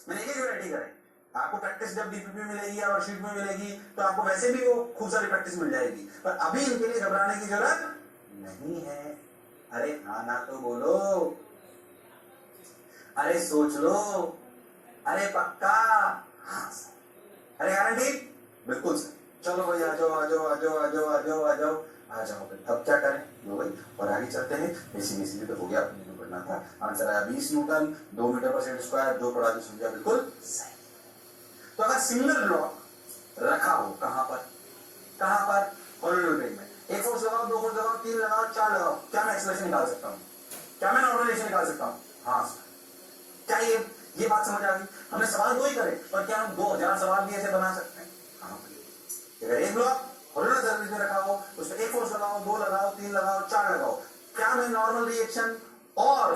मैंने एक ही वैरायटी कराई। आपको प्रैक्टिस जब डीपीपी मिलेगी या वर्कशीट में मिलेगी तो आपको वैसे भी वो खूब सारी प्रैक्टिस मिल जाएगी, पर अभी इनके लिए घबराने की जरूरत नहीं है। अरे हाँ ना तो बोलो, अरे सोच लो, अरे पक्का, हाँ सर, अरे गारंटी, बिल्कुल सर। चलो भाई आ जाओ आ जाओ आ जाओ आ जाओ आ जाओ आ जाओ आ जाओ भाई, अब क्या करें लो भाई, और आगे चलते हैं। बेसिकली तो हो गया, अपने को पढ़ना था। आंसर आया 20 न्यूटन 2 मीटर पर सेकंड स्क्वायर, जो पढ़ा दी समझा बिल्कुल सही। तो अगर सिंगल ब्लॉक रखा हो कहां पर हॉरिजॉन्टल प्लेन में, एक फोर्स लगाओ, दो फोर्स लगाओ, तीन लगाओ, चार लगाओ, क्या मैं एक्सेलरेशन निकाल सकता हूं? क्या मैं नॉर्मलाइजेशन निकाल सकता हूं? हाँ सर। क्या ये बात समझ आ गई? हमने सवाल दो ही करे, पर क्या हम 2000 सवाल भी ऐसे बना सकते हैं? हाँ। अगर एक ब्लॉक हॉरिजॉन्टल सर्फेस में रखा हो, उसमें एक फोर्स लगाओ, दो लगाओ, तीन लगाओ, चार लगाओ, क्या मैं नॉर्मल रिएक्शन और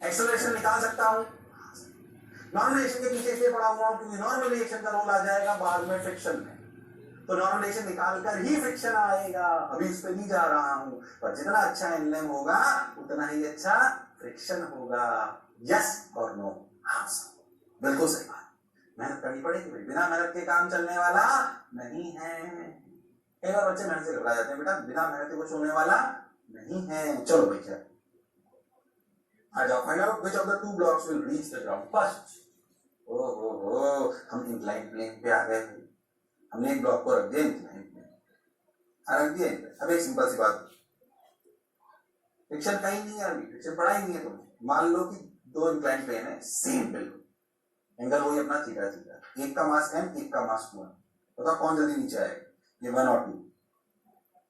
एक्सेलरेशन निकाल सकता हूं? नॉर्मल रिएक्शन के पीछे इसलिए पड़ा हुआ हूं क्योंकि नॉर्मल रिएक्शन का रोल आ जाएगा बाद में फ्रिक्शन में, तो नॉर्मल रिएक्शन निकालकर ही फ्रिक्शन आएगा। अभी उस पर नहीं जा रहा हूं, पर जितना अच्छा एनलेम होगा उतना ही अच्छा फ्रिक्शन होगा। यस और नो? हाँ सर, बिल्कुल सही बात। मेहनत करनी पड़ेगी भाई, बिना मेहनत के काम चलने वाला नहीं है। कई बार बच्चे मेहनत से घबरा जाते हैं, बेटा बिना मेहनत के कुछ होने वाला नहीं है। चलो भाई क्या आ जाओ, find out which of the two blocks will reach the ground first. ओहो, हम इंक्लाइन प्लेन पे आ गए। हमने एक ब्लॉक को रख दिया इंक्लाइन प्लेन, रख दिया। अब एक सिंपल सी बात, फ्रिक्शन कहीं नहीं है, अभी फ्रिक्शन पढ़ा ही नहीं है तुमने। मान लो कि दो इंक्लाइन प्लेन है सेम बिल्कुल, एंगल वही अपना थीटा थीटा, एक का मास m, एक का मास 1। बताओ कौन जल्दी नीचे आएगा? ये 1 और 2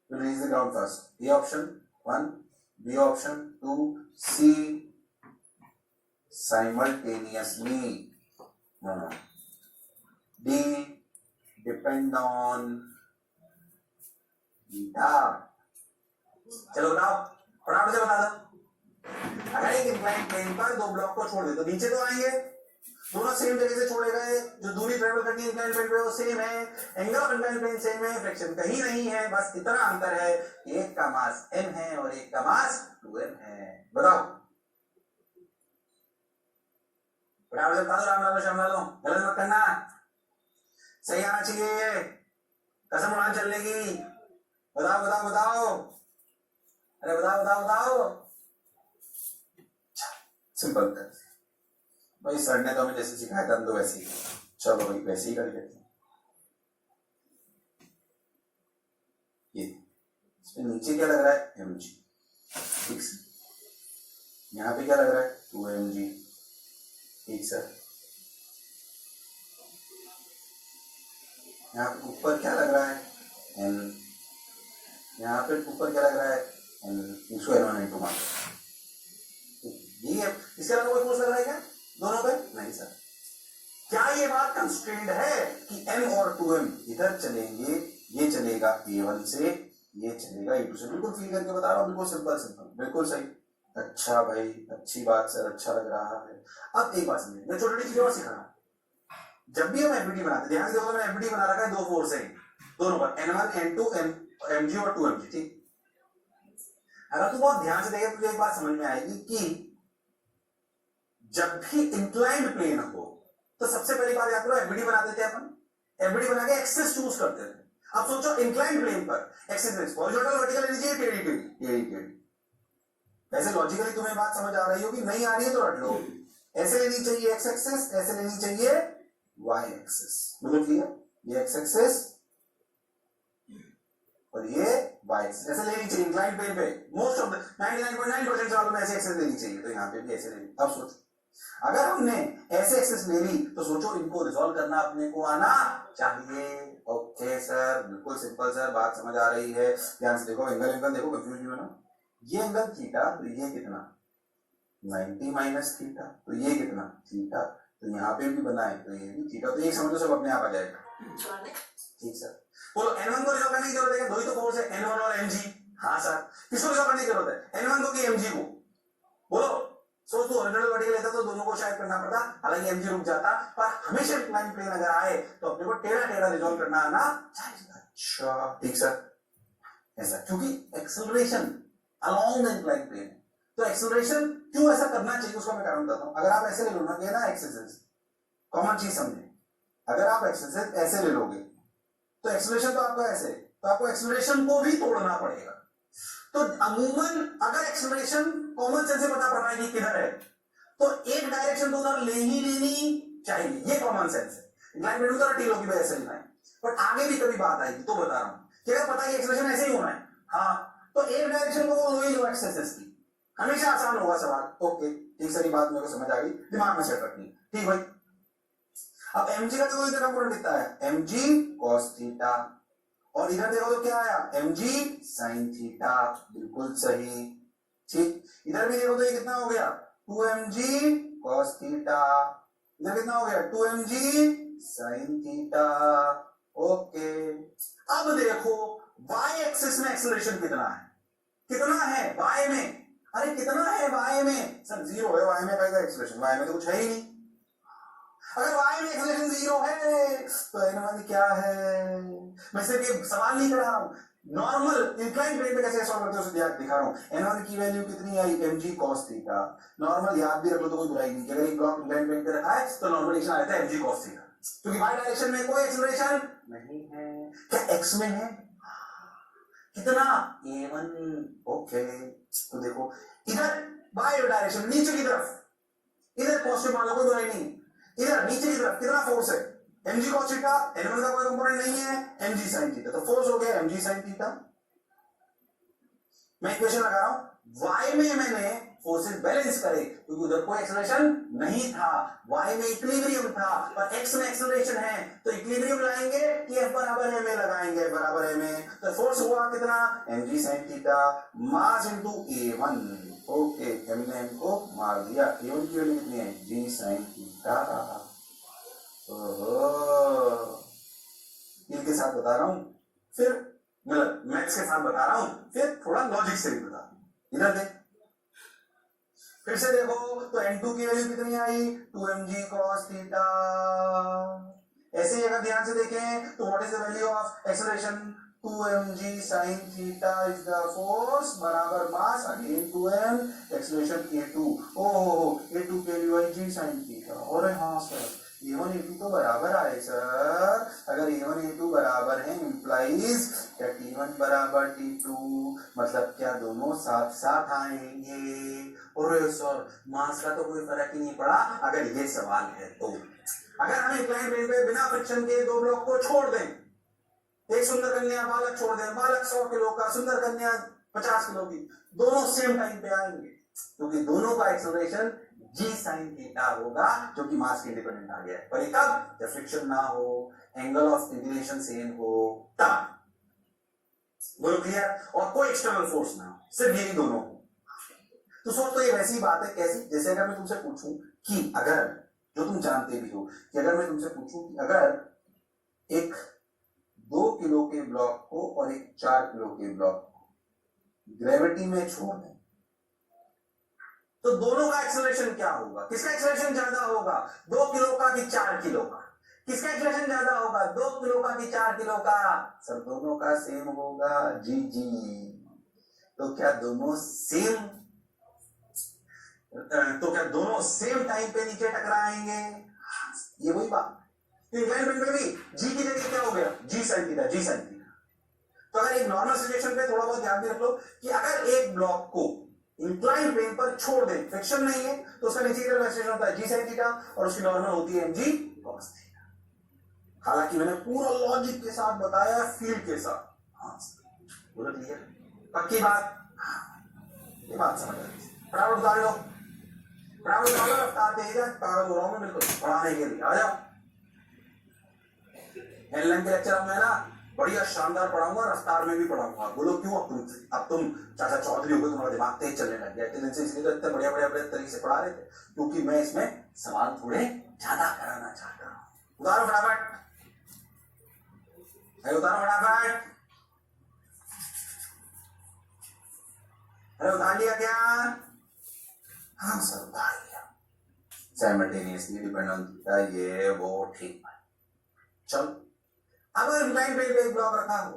will reach the ground first. A option 1, B option 2, C simultaneously, D depend on theta. चलो बताओ, फटाफट से बता दो। अगर एक इंक्लाइन प्लेन पर दो ब्लॉक को छोड़ दे तो नीचे तो आएंगे, दोनों सेम जगह से छोड़े गए, जो दूरी ट्रेवल करनी है इंक्लाइन प्लेन पे वो सेम है, angle of incline plane same है, फ्रिक्शन कहीं नहीं है, बस इतना अंतर है एक का मास m है और एक का मास 2m है। बताओ बता दो, राम लालो श्याम लालो, गलत मत करना, सही आना चाहिए, कसम उड़ान चलने की। बताओ बताओ बताओ, अरे बताओ बताओ बताओ। सिंपल कर भाई, सर ने तो हमें जैसे सिखाया था हम तो वैसे ही, चलो भाई वैसे ही कर लेते हैं। ये इसमें नीचे क्या लग रहा है? mg, ठीक सर। यहाँ पे क्या लग रहा है? 2mg, ठीक सर। यहाँ पे ऊपर क्या लग रहा है? n। यहाँ पे ऊपर क्या लग रहा है? n इसको n1 n2 मान। ये इसके अलावा कोई फोर्स लग रहा है क्या दोनों पे? नहीं सर। क्या ये बात कंस्ट्रेंड है कि m और 2m इधर चलेंगे, ये चलेगा a1 से, ये चलेगा a2 से? बिल्कुल फील करके बता रहा हूँ, बिल्कुल सिंपल सिंपल, बिल्कुल सही। अच्छा भाई, अच्छी बात सर, अच्छा लग रहा है। अब एक बात समझिए, मैं छोटी चीज और सिखा रहा हूँ। जब भी हम एफबीटी बनाते, ध्यान से देखो, मैंने एफबीटी बना रखा है दो फोर्स है दोनों पर, n1 n2 mg और 2mg, ठीक। अगर तू बहुत ध्यान से देखे तुझे एक बात समझ में आएगी कि जब भी इंक्लाइंड प्लेन हो तो सबसे पहली बात याद करो, एफबीडी बनाते थे अपन, एफबीडी बना के एक्सिस चूज करते थे। अब सोचो इंक्लाइंड प्लेन पर एक्सिस हॉरिजॉन्टल वर्टिकल लेनी चाहिए, टेढ़ी टेढ़ी टेढ़ी टेढ़ी। वैसे लॉजिकली तुम्हें बात समझ आ रही होगी, नहीं आ रही है तो रट लो। ऐसे लेनी चाहिए एक्स एक्सिस, ऐसे लेनी चाहिए वाई एक्सिस। बिल्कुल क्लियर? ये एक्स एक्सिस और ये वाई एक्सिस ऐसे लेनी चाहिए इंक्लाइंड प्लेन पे। मोस्ट ऑफ द 99.9% सवालों में ऐसे एक्सिस लेनी चाहिए, तो यहाँ पे भी ऐसे लेनी। अब सोचो अगर हमने ऐसे एक्सेस ले ली तो सोचो इनको रिजॉल्व करना अपने को आना चाहिए। ओके सर, बिल्कुल सिंपल सर, बात समझ आ रही है। ध्यान से देखो, एंगल एंगल देखो, कंफ्यूज नहीं होना। ये एंगल थीटा, तो ये कितना 90 माइनस थीटा, तो ये कितना थीटा, तो यहाँ पे भी बना है तो ये भी थीटा, तो ये समझो सब अपने आप आ जाएगा। ठीक सर, बोलो n1 को रिजॉल्व करने की जरूरत है, दो ही तो फोर्स है n1 और mg। हाँ सर, किसको रिजॉल्व करने की जरूरत है? n1 को कि mg को? बोलो। सोच तो हॉरिजॉन्टल वर्टिकल लेता तो दोनों को शायद करना पड़ता, हालांकि mg रुक जाता, पर हमेशा इंक्लाइन प्लेन अगर आए तो अपने को टेढ़ा टेढ़ा रिजॉल्व करना आना चाहिए। अच्छा ठीक सर, ऐसा क्योंकि acceleration along the incline plane, तो एक्सेलरेशन क्यों ऐसा करना चाहिए उसका मैं कारण बताता हूं। अगर आप ऐसे ले लो ना, ये ना एक्सेस, कॉमन चीज समझे, अगर आप एक्सेस ऐसे ले लोगे तो एक्सेलरेशन तो आपका ऐसे, तो आपको एक्सेलरेशन को भी तोड़ना पड़ेगा। तो अमूमन अगर एक्सेलरेशन कॉमन सेंस से पता पड़ रहा है कि किधर है, तो एक डायरेक्शन तो उधर लेनी चाहिए, ये कॉमन सेंस है। इंक्लाइन प्लेन उधर टील होगी वैसे लेना है, बट आगे भी कभी बात आएगी तो बता रहा हूं कि अगर पता है एक्सेलरेशन ऐसे ही होना है, हाँ, तो एक डायरेक्शन को लो ही लो एक्सेस की, हमेशा आसान होगा सवाल। ओके, ठीक, सारी बात मेरे को समझ आ गई, दिमाग में सेट रखनी, ठीक भाई। अब mg का तो इधर कंपोनेंट दिखता है mg cos थीटा, और इधर देखो तो क्या आया mg sin थीटा, बिल्कुल सही, ठीक। इधर भी देखो तो ये कितना हो गया 2mg cos थीटा, इधर कितना हो गया 2mg sin थीटा, ओके। अब देखो y एक्सिस में एक्सेलरेशन कितना है, कितना है y में, अरे कितना है y में, सर जीरो है y में, कैसा एक्सेलरेशन, y में तो कुछ है ही नहीं। अगर y में एक्सेलरेशन जीरो है तो n1 क्या है, मैं सिर्फ ये सवाल नहीं कर रहा हूं, नॉर्मल इंक्लाइन प्लेन पे कैसे सॉल्व करते हो उसे दिखा रहा हूं। n1 की वैल्यू कितनी आई mg cos थीटा, नॉर्मल याद भी रख लो तो कोई बुराई नहीं कि अगर एक ब्लॉक इंक्लाइन प्लेन पे रखा है तो नॉर्मल एक्शन आता है mg cos थीटा, क्योंकि y डायरेक्शन में कोई एक्सेलरेशन नहीं है। क्या x में है, कितना a1, ओके। तो देखो इधर y डायरेक्शन नीचे की तरफ, इधर पॉजिटिव मान लो, कोई बुराई नहीं, इधर नीचे की तरफ कितना फोर्स है mg cos थीटा, n1 का कोई कंपोनेंट नहीं है mg sin थीटा, तो फोर्स हो गया mg sin थीटा। मैं इक्वेशन लगा रहा हूं, y में मैंने फोर्सेस बैलेंस करे क्योंकि उधर कोई एक्सेलरेशन नहीं था, y में इक्विलिब्रियम था, पर x में एक्सेलरेशन है तो इक्विलिब्रियम लाएंगे कि f बराबर ma लगाएंगे, बराबर ma, तो फोर्स हुआ कितना mg sin theta, mass into a1, okay, हमने m को मार दिया, a1 की वैल्यू कितनी है g sin थीटा। ओहो, इनके साथ बता रहा हूं, फिर मतलब मैथ्स के साथ बता रहा हूं, फिर थोड़ा लॉजिक से भी बता, इधर देख, फिर से देखो तो n2 की वैल्यू कितनी आई 2mg cos थीटा। ऐसे ही अगर ध्यान से देखें तो what is the value of acceleration 2mg sin theta is the force बराबर मास अगेन 2m एक्सेलरेशन a2, ओहो a2 की वैल्यू आई g sin थीटा, और हाँ सर a1 a2 तो बराबर आए सर, अगर a1 a2 बराबर है इंप्लाइज क्या t1 बराबर t2, मतलब क्या दोनों साथ साथ आएंगे, और सर मास का तो कोई फर्क ही नहीं पड़ा अगर ये सवाल है तो। अगर हम इंक्लाइन प्लेन पे बिना फ्रिक्शन के दो ब्लॉक को छोड़ दें, एक सुंदर कन्या बालक छोड़ दें, बालक 100 किलो का, सुंदर कन्या 50 किलो की, दोनों सेम टाइम पे आएंगे क्योंकि दोनों का एक्सेलरेशन g sin थीटा होगा जो कि मास के इंडिपेंडेंट आ गया है, पर कब, जब फ्रिक्शन ना हो, एंगल ऑफ इंक्लिनेशन सेम हो, तब। बोलो क्लियर, और कोई एक्सटर्नल फोर्स ना हो, सिर्फ यही दोनों हो। तो सोच, तो ये वैसी बात है कैसी, जैसे अगर मैं तुमसे पूछूं कि अगर, जो तुम जानते भी हो कि अगर मैं तुमसे पूछूं कि अगर एक 2 किलो के ब्लॉक को और एक 4 किलो के ब्लॉक को ग्रेविटी में छोड़ दें तो दोनों का एक्सेलरेशन क्या होगा, किसका एक्सेलरेशन ज्यादा होगा 2 किलो का कि 4 किलो का, किसका एक्सेलरेशन ज्यादा होगा 2 किलो का कि 4 किलो का, सर दोनों का सेम होगा जी जी। तो क्या दोनों सेम, तो क्या दोनों सेम टाइम पे नीचे टकराएंगे, ये वही बात। तो इंक्लाइन प्लेन में भी जी की जगह क्या हो गया जी sin थीटा, जी sin थीटा। तो अगर एक नॉर्मल सिचुएशन पे थोड़ा बहुत ध्यान भी रख लो कि अगर एक ब्लॉक को इंक्लाइन प्लेन पर छोड़ दे, फ्रिक्शन नहीं है, तो उसका नीचे की तरफ एक्सेलरेशन होता है जी sin थीटा और उसकी नॉर्मल होती है mg cos थीटा। हालांकि मैंने पूरा लॉजिक के साथ बताया, फील्ड के साथ, हाँ पूरा क्लियर, पक्की बात, ये बात समझ आ गई। फटाफट उतार लो, फटाफट उतार लो, रफ्तार तेज है, पागल हो रहा हूं मैं बिल्कुल पढ़ाने के लिए, आ जाओ। एनलाइन के लेक्चर में ना बढ़िया शानदार पढ़ाऊंगा, रफ्तार में भी पढ़ाऊंगा। बोलो क्यों, अब तुम चाचा चौधरी हो गए, तुम्हारा दिमाग तेज चलने लग गया, इसलिए तो इतने बढ़िया बढ़िया तरीके से पढ़ा रहे थे, क्योंकि मैं इसमें सवाल थोड़े ज्यादा कराना चाहता हूं। उतारो फटाफट, उतारो फटाफट, अरे उतार लिया क्या, हाँ सर उतार लिया, साइमल्टेनियसली डिपेंड ऑन थीटा, ये वो ठीक है। चलो अब इंक्लाइन प्लेन पे एक ब्लॉक रखा हो,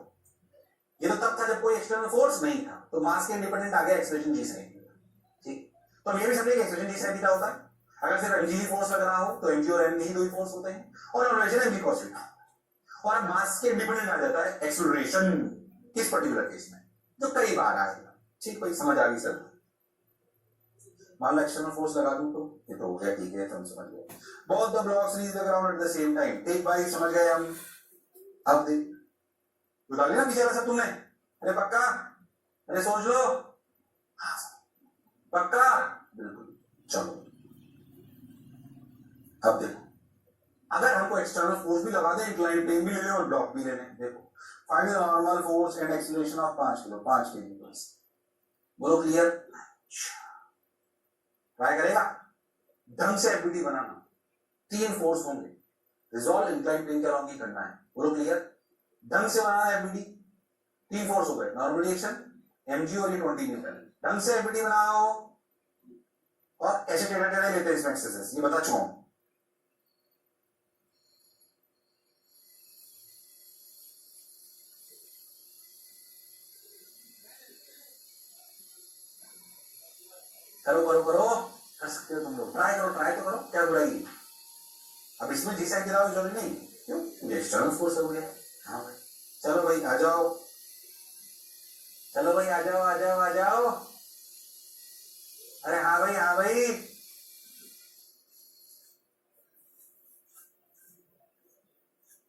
ये तो तब था जब कोई एक्सटर्नल फोर्स नहीं था, तो मास के इंडिपेंडेंट आ गया एक्सेलरेशन जी sin थीटा, ठीक। तो हम ये भी समझे कि एक्सप्रेशन जी साइन थीटा होता है। अगर सिर्फ mg ही फोर्स लग रहा हो तो mg और m ही दो ही फोर्स होते हैं, और रोटेशन mg cos थीटा। और अब मास के इंडिपेंडेंट आ जाता है एक्सेलरेशन किस पर्टिकुलर केस में, जो कई बार आएगा। ठीक भाई, समझ आ गई सर? मान लो एक्सटर्नल फोर्स लगा दूं तो ये तो हो गया, ठीक है, तुम समझ गए। Both the blocks reach the ground at the same time. ठीक भाई, समझ गए हम? अब देख, बता लिया पीछे वाला सब तुमने? अरे पक्का? अरे सोच लो। हाँ पक्का? बिल्कुल। चलो अब देखो, अगर हमको एक्सटर्नल फोर्स भी लगा दें, इंक्लाइन प्लेन भी ले लें और ब्लॉक भी ले लें, देखो find the normal force and acceleration of 5 kilo 5 KG plus. बोलो क्लियर? ट्राई करेगा ढंग से एफबीडी बनाना। 3 फोर्स होंगे, रिजॉल्व इंक्लाइन प्लेन के अराउंड ही करना है। बोलो क्लियर? ढंग से बनाना है एफबीडी। 3 फोर्स हो गए, नॉर्मल रिएक्शन, एमजी और ये 20 न्यूटन। ढंग से एफबीडी बनाओ और ऐसे टेढ़ा टेढ़ा लेते हैं इसमें एक्सरसाइज, ये बता चुका हूं। करो करो करो, कर सकते हो तुम लोग, ट्राई करो, ट्राई तो करो, क्या बुराई। अब इसमें जी साइन गिराओ जरूरी नहीं, क्यों? ये एक्सटर्नल फोर्स हो गया। हाँ भाई, चलो भाई आ जाओ, चलो भाई आ जाओ आ जाओ आ जाओ। अरे हाँ भाई, हाँ भाई।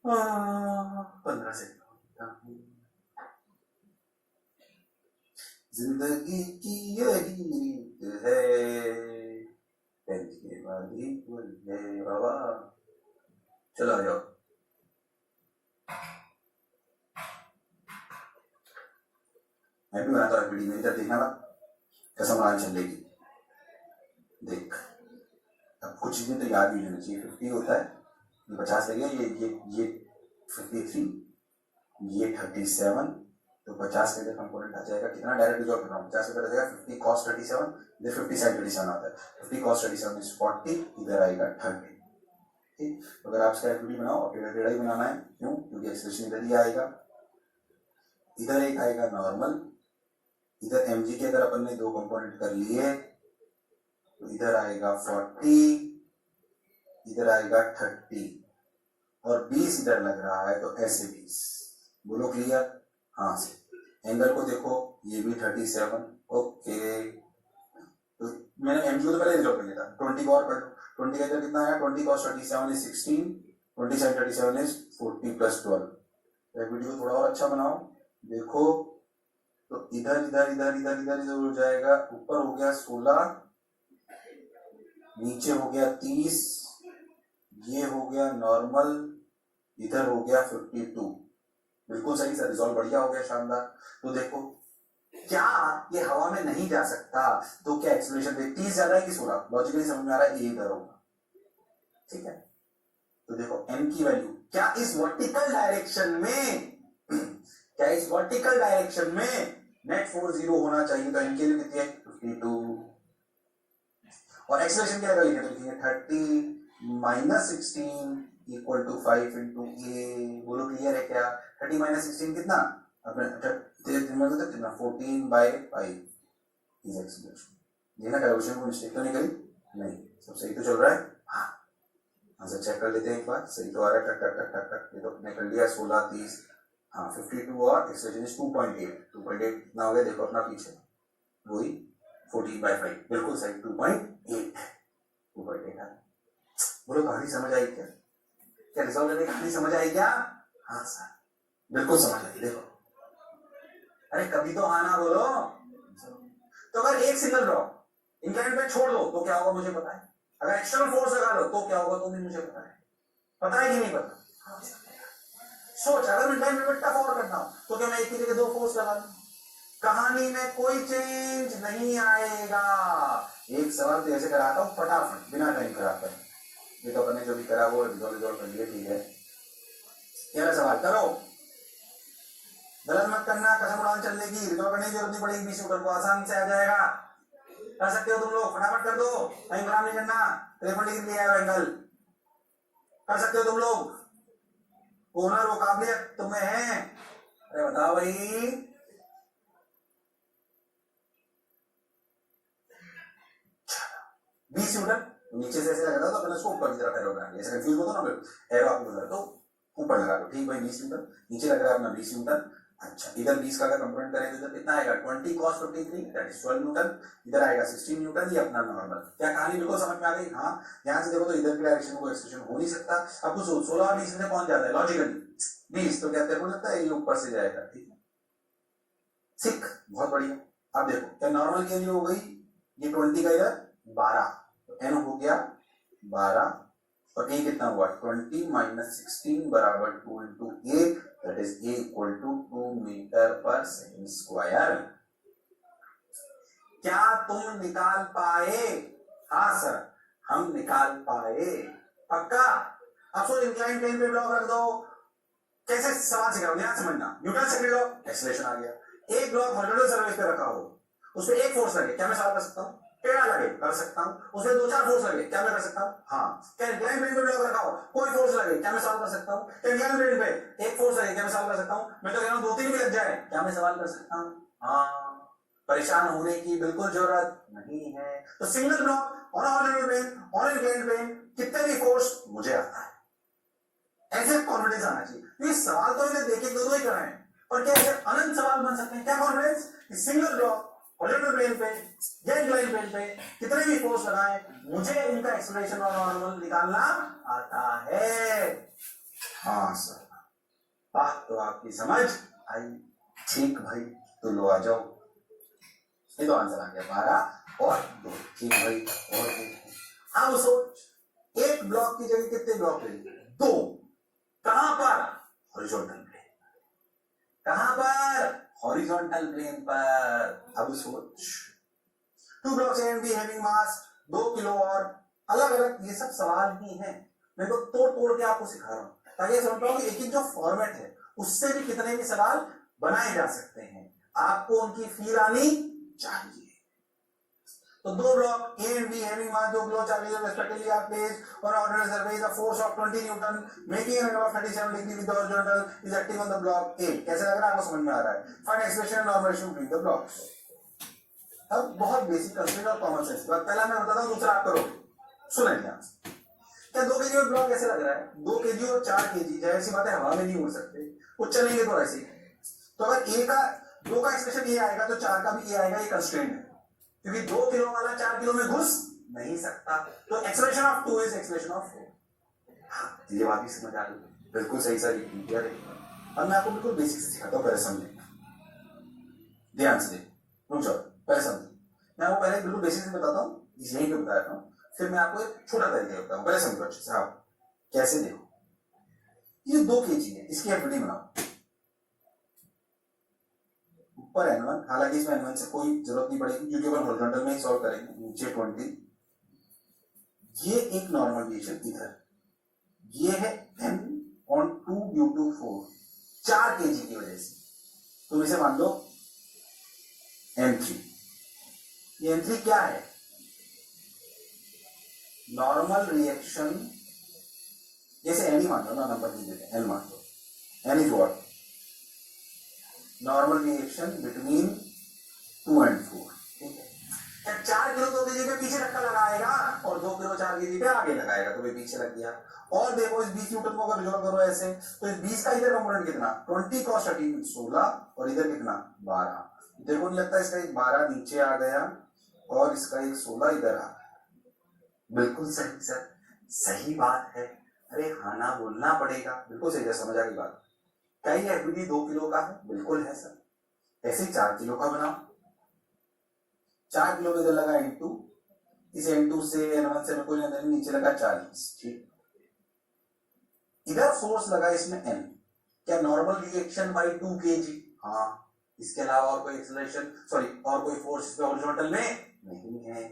हाँ, 15 सेकंड। जिंदगी की यही रीत है, के बाद ही है बाबा। चलो आ जाओ। मैं भी बनाता हूँ वीडियो में, इधर देखना कसम उड़ान चलेगी। देख, अब कुछ चीजें तो याद ही होना चाहिए। 50 होता है, ये 50 लगे, ये 53, ये 37, तो 50 का कंपोनेंट आ जाएगा कितना, डायरेक्ट रिजॉल्व कर रहा हूँ, 50 का जाएगा 50 cos 37, इधर 50 sin 37 आता है। 50 cos 37 इज 40, इधर आएगा 30। ठीक, तो अगर आप इसका एफबीडी बनाओ और टेढ़ा टेढ़ा ही बनाना है, क्यों? क्योंकि एक्सप्रेशन इधर ही आएगा, इधर एक आएगा नॉर्मल, इधर mg के अगर अपन ने 2 कंपोनेंट कर लिए तो इधर आएगा 40, इधर आएगा 30, और 20 इधर लग रहा है तो ऐसे 20। बोलो क्लियर? हाँ से एंगल को देखो, ये भी 37। ओके, तो मैंने एमजी को तो पहले रिजॉल्व कर लिया था, 20 को और कर लो। 20 का इधर कितना आया, 20 cos 37 is 16, 20 sin 37 is 40 plus 12। Video को थोड़ा और अच्छा बनाओ, देखो तो इधर इधर इधर इधर इधर इधर हो जाएगा, ऊपर हो गया 16, नीचे हो गया 30, ये हो गया नॉर्मल, इधर हो गया 52। बिल्कुल सही सर, रिजॉल्व बढ़िया हो गया, शानदार। तो देखो, क्या ये हवा में नहीं जा सकता, तो क्या एक्सेलरेशन देख 30 ज्यादा है कि 16? लॉजिकली समझ में आ रहा है, ये इधर होगा। ठीक है, तो देखो m की वैल्यू क्या इस वर्टिकल डायरेक्शन में, क्या इस वर्टिकल डायरेक्शन में नेट फोर्स 0 होना चाहिए, तो m की वैल्यू कितनी है, 52। और एक्सेलरेशन क्या लिखेंगे, तो लिखेंगे 30 माइनस 16 इक्वल टू 5 इंटू ए। बोलो क्लियर है क्या? 30 माइनस 16 कितना, अपने 14 बाय 5 इज एक्सेलरेशन। ये ना कैलकुलेशन को मिस्टेक तो नहीं करी? नहीं, सब सही तो चल रहा है। हाँ, आंसर चेक कर लेते हैं एक बार, सही तो आ रहा है, टक टक टक टक टक। ये तो अपने कर लिया 16 30, हाँ 52 और एक्सेलरेशन इज 2.8 कितना हो गया, देखो अपना पीछे, वही 14 बाय 5, बिल्कुल सही, 2.8 है। बोलो कहानी समझ आई क्या? क्या रिजॉल्व करने की कहानी समझ आई क्या? हाँ सर, बिल्कुल समझ आई। देखो, अरे कभी तो आना बोलो। तो अगर एक सिंगल ड्रॉप इंक्लाइंड पे छोड़ दो तो क्या होगा मुझे पता है, अगर एक्सटर्नल फोर्स लगा लो तो क्या होगा तो भी मुझे पता है। पता है कि नहीं पता? सोच, अगर इंक्लाइंड पे टफ और करना हो तो क्या मैं एक ही जगह 2 फोर्स लगा लूं? कहानी में कोई चेंज नहीं आएगा। एक सवाल तो ऐसे कराता हूं फटाफट, बिना टाइम कराता है। ये तो अपने जो भी करा वो रिजॉल्व कर लिए, ठीक है। क्या सवाल करो, गलत मत करना, कसम उड़ान चलेगी, रिजॉल्व करने की जरूरत नहीं पड़ेगी, 20 मीटर को आसान से आ जाएगा। कर सकते हो तुम लोग, फटाफट कर दो, टाइम खराब नहीं करना। 53 डिग्री है एंगल, कर सकते हो तुम लोग, हुनर वो काबिलियत तुम्हें है। अरे बताओ भाई, 20 न्यूटन, नीचे से ऐसे लगा था तो मैंने उसको ऊपर की तरफ एरो लगा दिया, ऐसे कंफ्यूज होता ना फिर एरो आपको लगा तो ऊपर लगा दो, ठीक भाई 20 न्यूटन, नीचे लग रहा है अपना 20 न्यूटन। अच्छा इधर 20 का अगर कंपोनेंट करें तो इधर कितना आएगा 20 cos 53 दैट इज 12 न्यूटन, इधर आएगा 16 न्यूटन, ये अपना नॉर्मल। क्या कहानी बिल्कुल समझ में आ गई? हाँ, यहां से देखो तो इधर की डायरेक्शन में कोई एक्सप्रेशन हो नहीं सकता। अब कुछ 16 और 20 में कौन जाता है लॉजिकली 20, तो क्या तेरे को लगता है ये ऊपर से जाएगा? ठीक है, सिख, बहुत बढ़िया। अब देखो क्या नॉर्मल के लिए हो गई, ये 20 का इधर 12, तो एन हो गया 12 और ए कितना हुआ 20 माइनस 16 बराबर 2 into a, that is a equal to 2 metre पर सेकेंड स्क्वायर। क्या तुम निकाल पाए? हाँ सर हम निकाल पाए, पक्का। अब सो इंक्लाइन प्लेन पे ब्लॉक रख दो, कैसे सवाल से ध्यान समझना, न्यूटन सेकंड लॉ, एक्सेलरेशन आ गया। एक ब्लॉक हॉरिजॉन्टल सरफेस पे रखा हो, उसपे एक फोर्स लगे, क्या मैं सवाल कर सकता हूँ? टेढ़ा लगे, कर सकता हूँ। उसमें 2-4 फोर्स लगे, क्या मैं कर सकता हूँ? हाँ। क्या इंक्लाइन प्लेन पे ब्लॉक रखा हो, कोई फोर्स लगे, क्या मैं सवाल कर सकता हूँ? क्या इंक्लाइन प्लेन पे एक फोर्स लगे, क्या मैं सवाल कर सकता हूँ? मैं तो कह रहा हूँ 2-3 भी लग जाए, क्या मैं सवाल कर सकता हूँ? हाँ, परेशान होने की बिल्कुल जरूरत नहीं है। तो single block on horizontal plane, on incline plane, कितने भी फोर्स मुझे आता है, ऐसे कॉन्फिडेंस आना चाहिए। तो ये सवाल तो मैंने देखे दो ही कराए, पर क्या ऐसे अनंत सवाल बन सकते हैं? क्या कॉन्फिडेंस कि सिंगल ब्लॉक हॉरिजॉन्टल प्लेन पे या इंक्लाइन प्लेन पे कितने भी फोर्स लगाए, मुझे उनका एक्सप्रेशन और नॉर्मल निकालना आता है। हाँ सर, बात तो आपकी समझ आई। ठीक भाई, तो लो आ जाओ, ये तो आंसर आ गया 12 और 2। ठीक भाई, और अब सोच एक ब्लॉक की जगह कितने ब्लॉक ले? 2। कहां पर? Horizontal plane. कहां पर? हॉरिजॉन्टल प्लेन पर। अब सोच 2 blocks A and B having mass 2 kilo और अलग अलग, ये सब सवाल ही हैं, मैं तो तोड़ तोड़ के आपको सिखा रहा हूं ताकि समझ पाओ कि एक एक जो फॉर्मेट है उससे भी कितने भी सवाल बनाए जा सकते हैं, आपको उनकी फील आनी चाहिए। तो 2 block A and B having mass 2 kilo charges respectively are placed on ordinary surface, a force of 20 Newton making an angle of 37 degree with the horizontal is acting on the block A। कैसे लग रहा है आपको? समझ में आ रहा है? Find expression and normal ratio between the blocks। अब बहुत बेसिक कंसेप्ट और कॉमन सेंस, पहला मैं बताता हूं, दूसरा आप करोगे, सुने ध्यान से। क्या 2 kg में ब्लॉक कैसे लग रहा है? 2 kg और 4 kg जाहिर सी बात है हवा में नहीं उड़ सकते, वो चलेंगे तो ऐसे ही। तो अगर ए का 2 का एक्सप्रेशन ये आएगा तो 4 का भी ये आएगा, ये कंस्ट्रेंट है क्योंकि 2 किलो वाला 4 किलो में घुस नहीं सकता, तो expression of 2 is expression of 4। हाँ, ये बात भी समझ आ गई, बिल्कुल सही सर क्लियर है। अब मैं आपको बिल्कुल बेसिक से सिखाता हूँ, पहले समझे, ध्यान से देखो, रुक जाओ, पहले समझे। मैं आपको पहले बिल्कुल बेसिक से बताता हूँ, यहीं पे बताता हूँ, फिर मैं आपको एक छोटा तरीका बताता हूँ, पहले समझो अच्छे से। आप कैसे देखो, ये 2 kg है, इसकी एफडी बनाओ, ऊपर n1, हालांकि इसमें n1 से कोई जरूरत नहीं पड़ेगी क्योंकि अपन हॉरिजॉन्टल में ही सॉल्व करेंगे। नीचे 20, ये एक नॉर्मल डिवीजन इधर, ये है n on 2 due to 4, 4 kg की वजह से, तुम इसे मान लो n3। ये n3 क्या है? नॉर्मल रिएक्शन, जैसे n ही मान लो ना, नंबर नहीं देते, n मान लो, n is what? Normal reaction between 2 and 4। ठीक है, 4 किलो 2 kg पे पीछे धक्का लगाएगा और 2 किलो 4 kg पे आगे लगाएगा, तो वे पीछे लग गया। और देखो इस 20 न्यूटन को अगर रिजॉल्व करो ऐसे, तो इस 20 का इधर कंपोनेंट कितना? 20 cos 13 16 और इधर कितना? 12। देखो नहीं लगता इसका एक 12 नीचे आ गया और इसका एक 16 इधर आ गया। बिल्कुल सही सर, सही बात है। अरे हाँ ना बोलना पड़ेगा, बिल्कुल सही है, समझ आ गई बात। क्या ये एफबीडी 2 किलो का है? बिल्कुल है सर। ऐसे 4 किलो का बनाओ, 4 किलो इधर लगा इंटू, इस n2 से n1 से कोई नहीं, नीचे लगा 40। ठीक, इधर फोर्स लगा इसमें n, क्या नॉर्मल रिएक्शन बाय 2 kg? हाँ, इसके अलावा और कोई एक्सेलरेशन, सॉरी और कोई फोर्स इस पे हॉरिजॉन्टल में नहीं है।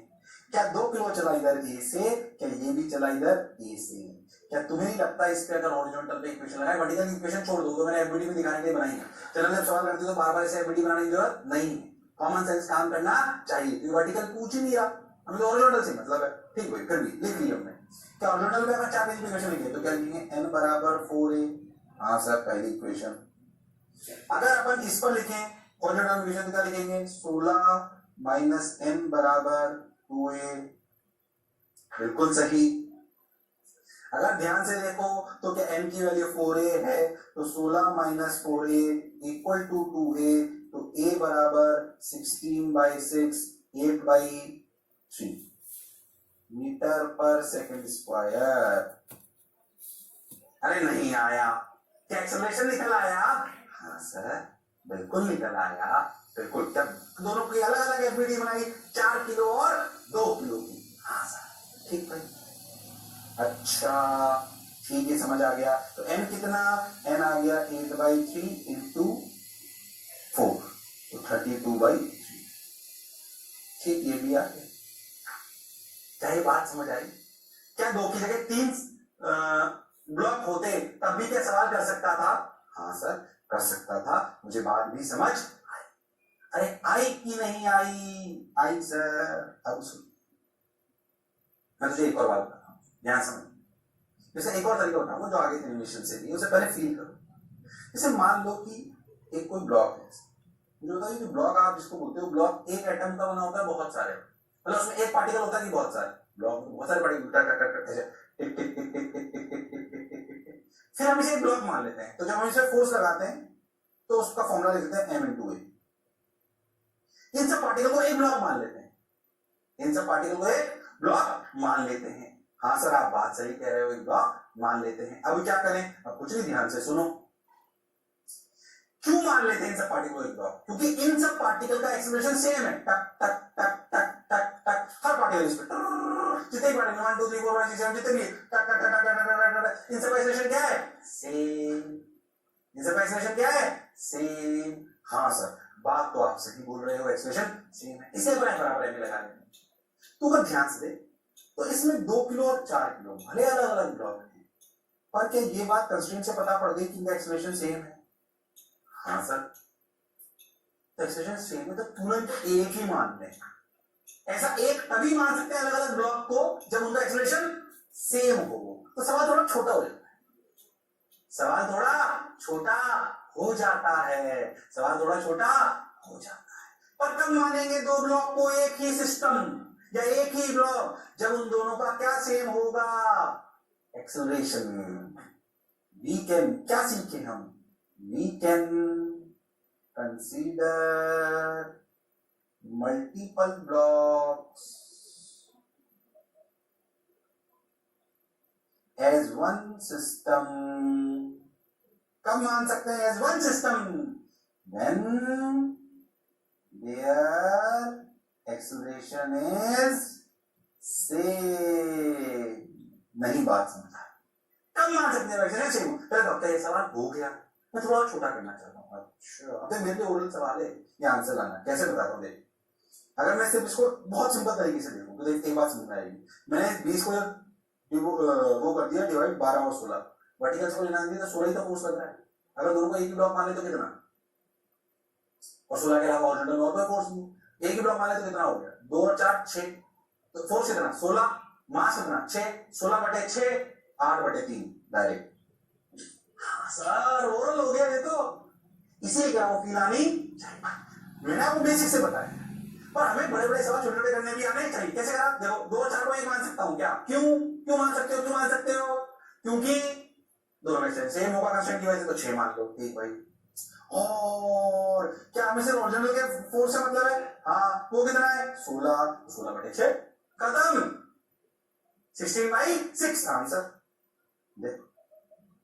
क्या 2 किलो चला इधर ए से, क्या ये भी चला इधर ए से? क्या तुम्हें नहीं लगता इस पे अगर हॉरिजॉन्टल पे इक्वेशन लगाए, वर्टिकल इक्वेशन छोड़ दो, तो मैंने एफबीडी में दिखाने के लिए बनाई है, चलो जब सवाल करते हो तो बार बार इसे एफबीडी बनाने की जरूरत नहीं है, कॉमन सेंस काम करना चाहिए, क्योंकि वर्टिकल पूछ ही नहीं रहा, हमें तो हॉरिजॉन्टल से मतलब है। ठीक भाई, फिर भी लिख लिया हमने, क्या हॉरिजॉन्टल पे अगर 4 kg इक्वेशन लिखे तो क्या लिखेंगे? n बराबर 4a। हाँ सर, पहली इक्वेशन। अगर अपन इस पर लिखें हॉरिजॉन्टल इक्वेशन तो क्या लिखेंगे? 16 माइनस n बराबर 2a बिल्कुल सही। अगर ध्यान से देखो तो क्या n की वैल्यू 4a है, तो 16 minus 4a equal to 2a, तो a बराबर 16/6 8/3 मीटर पर सेकंड स्क्वायर। अरे नहीं आया, क्या एक्सेलरेशन निकल आया? हाँ सर बिल्कुल निकल आया, बिल्कुल। क्या दोनों की अलग अलग एफबीडी बनाई, 4 किलो और 2 किलो की? हाँ सर ठीक भाई। अच्छा ठीक है, समझ आ गया। तो n कितना? n आ गया 8/3 इंटू 4, तो 32/3। ठीक, ये भी आ गया। क्या ये बात समझ आई? क्या 2 की जगह 3 ब्लॉक होते तब भी क्या सवाल कर सकता था? हाँ सर कर सकता था, मुझे बात भी समझ आई। अरे आई की नहीं आई? आई सर। अब सुन, मैं तुझे एक और बात बताता हूँ, ध्यान समझ। जैसे एक और तरीका बताऊंगा जो आगे एनिमेशन से भी, उसे पहले फील करो। जैसे मान लो कि एक कोई ब्लॉक है, मुझे बताइए कि ब्लॉक आप जिसको बोलते हो, ब्लॉक एक एटम का बना होता है, बहुत सारे, मतलब उसमें एक पार्टिकल होता है कि बहुत सारे ब्लॉक, बहुत सारे पार्टिकल। फिर हम इसे ब्लॉक मान लेते हैं, तो जब हम इसे फोर्स लगाते हैं तो उसका फॉर्मूला लिखते हैं m × a। इन सब पार्टिकल को एक ब्लॉक मान लेते हैं, इन सब पार्टिकल को एक ब्लॉक मान लेते हैं। हाँ सर आप बात सही कह रहे हो, एक ब्लॉक मान लेते हैं। अब क्या करें? अब कुछ नहीं, ध्यान से सुनो। क्यों मान लेते हैं इन सब पार्टिकल को एक ब्लॉक? क्योंकि इन सब पार्टिकल का एक्सेलरेशन सेम है, टक टक टक टक टक टक, हर पार्टिकल इस पे जितने पार्टिकल 1 2 3 4 5 6 7 जितने भी टक टक टक टक टक, इन सब का एक्सेलरेशन क्या है? सेम। इन सब का एक्सेलरेशन क्या है? सेम। हाँ सर बात तो आप सही बोल रहे हो, एक्सेलरेशन सेम है, इसे बराबर एम लगा लेते हैं। तो अगर ध्यान से तो इसमें 2 किलो और 4 किलो भले अलग अलग ब्लॉक हैं, पर क्या ये बात कंस्ट्रेंट से पता पड़ गई कि इनका एक्सेलरेशन सेम है? हाँ सर, तो एक्सेलरेशन सेम है तो तुरंत एक ही मान लें। ऐसा एक तभी मान सकते हैं अलग अलग ब्लॉक को जब उनका एक्सेलरेशन सेम हो। तो सवाल थोड़ा छोटा हो जाता है, सवाल थोड़ा छोटा हो जाता है, सवाल थोड़ा छोटा हो जाता है। पर कब मानेंगे दो ब्लॉक को एक ही सिस्टम या एक ही ब्लॉक? जब उन दोनों का क्या सेम होगा? एक्सेलरेशन। वी कैन, क्या सीखे हम? We can consider multiple blocks as one system. कब मान सकते हैं as one system? When there acceleration is same. नहीं बात समझा? कब मान सकते हैं एक्सेलरेशन सेम? पहले तो ये सवाल हो गया, मैं थोड़ा छोटा करना चाहता हूँ। अच्छा अब मेरे लिए ओरल सवाल है, ये आंसर लाना कैसे बताता हूँ। देख, अगर मैं सिर्फ इसको बहुत सिंपल तरीके से देखूं तो देख एक बात समझ आएगी। मैंने 20 को वो कर दिया डिवाइड 12 और 16, वर्टिकल को लेना दिया तो 16 ही तो फोर्स लग रहा है। अगर दोनों को एक ही ब्लॉक मान ले तो कितना? और 16 के अलावा हॉरिजॉन्टल और कोई फोर्स नहीं, एक ही ब्लॉक मान ले तो कितना हो गया? 2 और 4 6, तो फोर्स कितना? 16, मास कितना? 6, 16/6 8/3 डायरेक्ट। हाँ सर ओरल हो गया ये तो, इसे क्या वो फीलानी चाहिए। मैंने आपको बेसिक से बताया, पर हमें बड़े बड़े सवाल छोटे छोटे करने भी आने चाहिए। कैसे करा? देखो 2 और 4 को एक मान सकता हूं क्या? क्यों? क्यों मान सकते हो? क्यों मान सकते हो? क्योंकि दोनों में सेम होगा कंस्ट्रेंट की वजह से, तो 6 मान लो। ठीक भाई। और क्या हमें सिर्फ ओरिजिनल के फोर्स से मतलब है? हाँ, वो कितना है? 16, 16/6 खत्म, 16/6 आंसर। देखो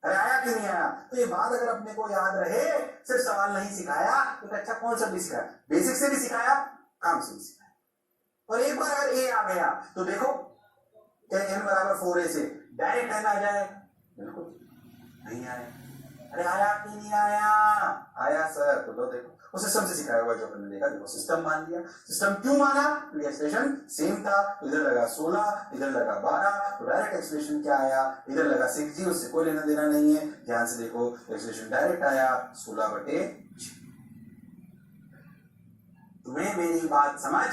अरे आया कि नहीं आया? तो ये बात अगर अपने को याद रहे, सिर्फ सवाल नहीं सिखाया तो अच्छा कौन सा भी सिखाया, बेसिक से भी सिखाया, काम से भी सिखाया। और एक बार अगर ए आ गया तो देखो क्या n = 4a से डायरेक्ट n आ जाए? बिल्कुल नहीं आया। अरे आया कि नहीं आया? आया सर। तो लो देखो वो सिस्टम से सिखाया हुआ जो हमने देखा, देखो सिस्टम मान लिया। सिस्टम क्यों माना? क्योंकि एक्सप्रेशन सेम था, इधर लगा 16 इधर लगा 12, तो डायरेक्ट एक्सप्रेशन क्या आया? इधर लगा 6g, उससे कोई लेना देना नहीं है। ध्यान से देखो एक्सप्रेशन डायरेक्ट आया 16/6। तुम्हें मेरी बात समझ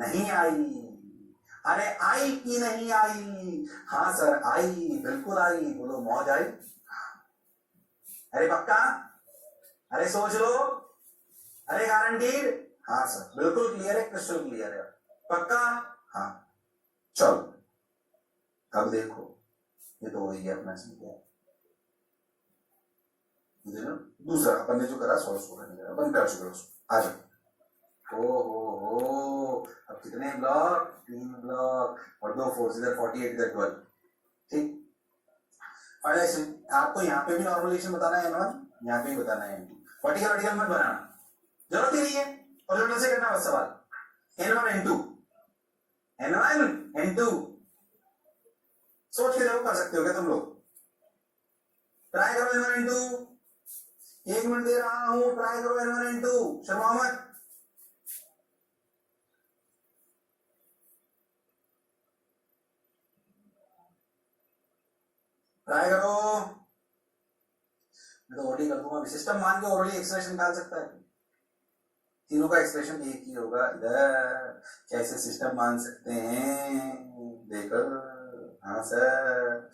नहीं आई? अरे आई कि नहीं आई? हाँ सर आई, बिल्कुल आई। बोलो मौज आई? अरे पक्का? अरे सोच लो। अरे गारंटीड? हाँ सर बिल्कुल क्लियर है, क्रिस्टल क्लियर है। पक्का? हाँ चलो अब देखो ये तो हो गई अपना संख्या, दूसरा अपन ने जो करा 100 अपन कर चुके उसको। आ जाओ। हो अब कितने ब्लॉक, 3 ब्लॉक और 2 फोर्स, इधर 48 इधर 12। ठीक, आपको यहाँ पे भी नॉर्मलाइजेशन बताना है N1, यहाँ पे भी बताना है N2। वर्टिकल वर्टिकल मत बनाना, जरूरत ही नहीं है, हॉरिजॉन्टल से करना बस सवाल। N1 N2 N1 N2 सोच के देखो, कर सकते हो क्या तुम लोग? ट्राई करो N1 N2, 1 मिनट दे रहा हूं, ट्राई करो N1 N2, शर्मा मत। ट्राई करो, मैं तो ओडी कर दूंगा। सिस्टम मान के ओरली एक्सप्रेशन निकाल सकता है, तीनों का एक्सप्रेशन एक ही होगा। इधर कैसे सिस्टम मान सकते हैं देखो। हाँ सर,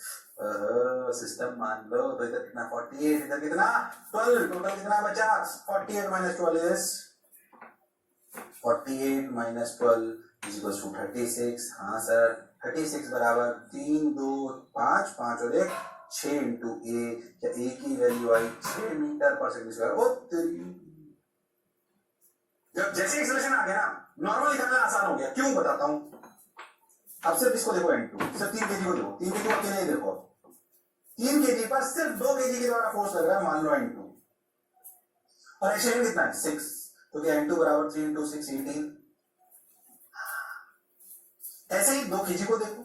सिस्टम मान लो तो इधर कितना 48, इधर कितना 12, टोटल कितना बचा 48 minus 12 is 48 minus 12 is equal to 36। हाँ सर, 36 बराबर 3 2 5 5 और 1 6 इंटू ए, क्या ए की वैल्यू आई 6 मीटर पर सेकंड स्क्वायर। जब जैसे एक्सप्रेशन आ गया ना, नॉर्मल निकालना आसान हो गया। क्यों बताता हूं। अब सिर्फ इसको देखो N2, सिर्फ 3 केजी को देखो, 3 केजी को अकेले देखो, 3 केजी पर सिर्फ 2 केजी के द्वारा फोर्स लग रहा है, मान लो N2, और एक्सेलरेशन कितना है 6, तो क्या N2 बराबर 3 इंटू 6 18। ऐसे ही 2 केजी को देखो,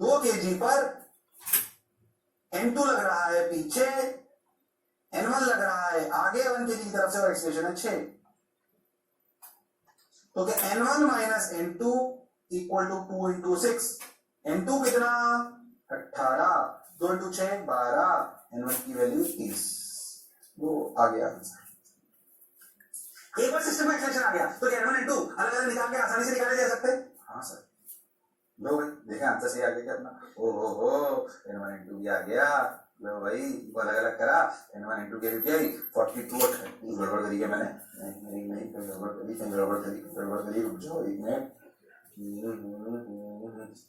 2 केजी पर N2 लग रहा है, पीछे N1 लग रहा है, आगे 1 केजी की तरफ से, और एक्सप्रेशन है 6, तो क्या N1 minus N2 equal to 2 into 6। N2 कितना 18, 2 इंटू 6 12, N1 की वैल्यू 30। वो आ गया आंसर। एक बार सिस्टम में एक्सप्रेशन आ गया तो क्या N1 N2 अलग अलग निकाल के आसानी से निकाले जा सकते हैं? हाँ सर, लो भाई देखें आंसर सही आ गया क्या अपना। ओ N1 N2 भी आ गया। लो भाई वो अलग अलग करा, N1 N2 के क्या 42 और 30 गड़बड़ करी है मैंने, नहीं गड़बड़ करी, रुक जाओ 1 मिनट।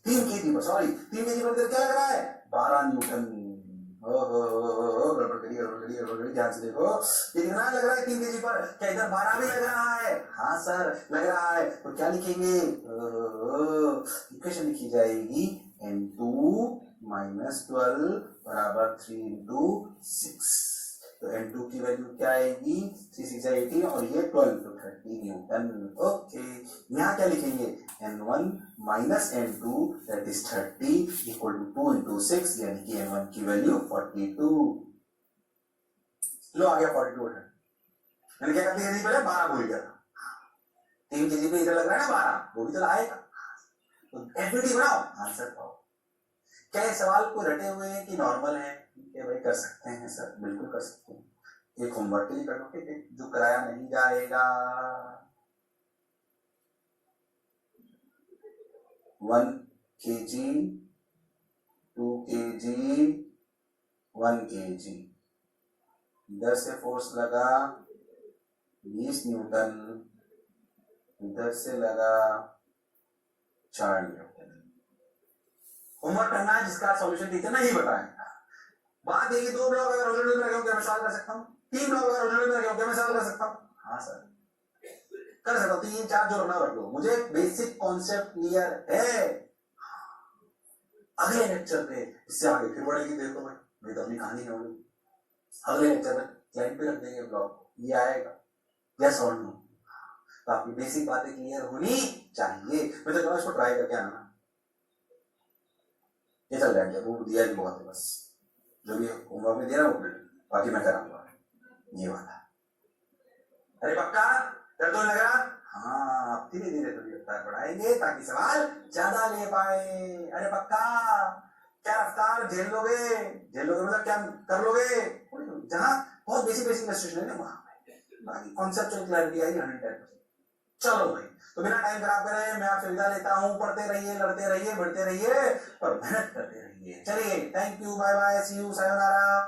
3 केजी पर, सॉरी 3 केजी पर क्या लग रहा है 12 न्यूटन। गड़बड़ करी, ध्यान से देखो, ये कितना लग रहा है 3 केजी पर, क्या इधर 12 भी लग रहा है? हाँ सर लग रहा है, तो क्या लिखेंगे, इक्वेशन लिखी जाएगी N2 माइनस 12 बराबर 3 इंटू 6, तो N2 की वैल्यू क्या आएगी 3 6 18 और ये 12, तो 30 न्यूटन। ओके, यहाँ क्या लिखेंगे N1 minus N2 that is 30 equal to 2 into 6, यानी कि N1 की वैल्यू 42। लो आ गया 42। मैंने क्या करती है पहले 12 भूल गया था, 3 केजी पे इधर लग रहा है ना 12, वो भी तो आएगा, तो एफिनिटी बनाओ आंसर पाओ। क्या ये सवाल को रटे हुए हैं कि नॉर्मल है? कि भाई कर सकते हैं सर, बिल्कुल कर सकते हैं। एक होमवर्क के लिए कर लो, ठीक, जो कराया नहीं जाएगा 1 kg 2 kg 1 kg, इधर से फोर्स लगा 20 न्यूटन, इधर से लगा 4 न्यूटन। होमवर्क करना है जिसका सॉल्यूशन टीचर नहीं बताएगा। बात ये कि 2 ब्लॉक अगर हॉरिजॉन्टल में रखे हो क्या मैं सॉल्व कर सकता हूँ? 3 ब्लॉक अगर हॉरिजॉन्टल में रखे हो क्या मैं सॉल्व कर सकता हूँ? हाँ सर कर सकता हूँ। 3 4 जो रखना रख लो, मुझे बेसिक कॉन्सेप्ट क्लियर है। अगले लेक्चर पे इससे आगे फिर बढ़ेगी, देखो भाई मेरी तो अपनी कहानी है होगी। अगले लेक्चर में क्लाइंट पे रख देंगे ब्लॉक, ये आएगा यस और नो, तो आपकी बेसिक बातें क्लियर होनी चाहिए। मैं तो इसको ट्राई करके आना, ये चल जाएगा, वो दिया ही बहुत है, बस जो भी होमवर्क में दिया ना वो बाकी मैं कराऊंगा ये वाला। अरे पक्का डर तो लग रहा? हाँ धीरे धीरे तो रफ्तार बढ़ाएंगे ताकि सवाल ज्यादा ले पाए। अरे पक्का, क्या रफ्तार झेल लोगे मतलब क्या कर लोगे? जहां बहुत बेसिक इलस्ट्रेशन है ना वहां बाकी कॉन्सेप्चुअल क्लैरिटी आई 100%। चलो भाई, तो बिना टाइम खराब करे मैं आपसे विदा लेता हूं। पढ़ते रहिए, लड़ते रहिए, बढ़ते रहिए और मेहनत करते रहिए। चलिए, thank you, bye bye, see you, sayonara.